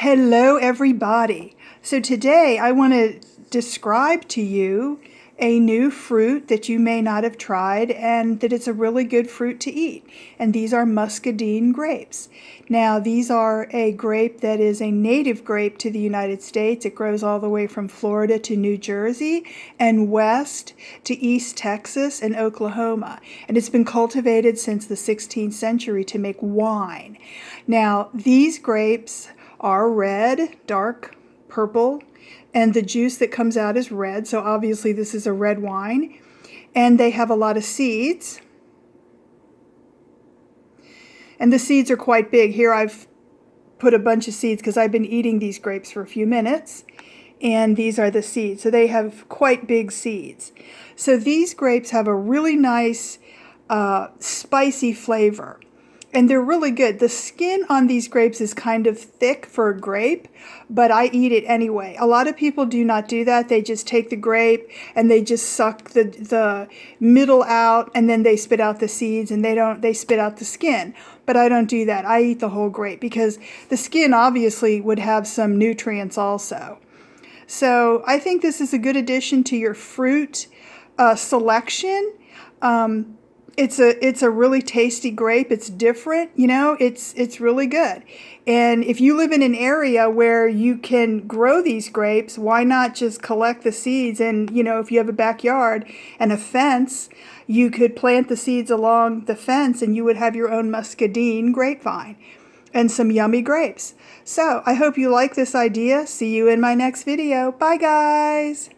Hello everybody. So today I want to describe to you a new fruit that you may not have tried and that it's a really good fruit to eat. And these are Muscadine grapes. Now these are a grape that is a native grape to the United States. It grows all the way from Florida to New Jersey and west to East Texas and Oklahoma. And it's been cultivated since the 16th century to make wine. Now these grapes are red, dark purple, and the juice that comes out is red, so obviously this is a red wine. And they have a lot of seeds. And the seeds are quite big. Here I've put a bunch of seeds because I've been eating these grapes for a few minutes. And these are the seeds. So they have quite big seeds. So these grapes have a really nice spicy flavor. And they're really good. The skin on these grapes is kind of thick for a grape, but I eat it anyway. A lot of people do not do that. They just take the grape and they just suck the middle out, and then they spit out the seeds, and they spit out the skin. But I don't do that. I eat the whole grape because the skin obviously would have some nutrients also. So I think this is a good addition to your fruit selection. It's a really tasty grape. It's different, you know, it's really good. And if you live in an area where you can grow these grapes, why not just collect the seeds? And, you know, if you have a backyard and a fence, you could plant the seeds along the fence and you would have your own Muscadine grapevine and some yummy grapes. So I hope you like this idea. See you in my next video. Bye, guys.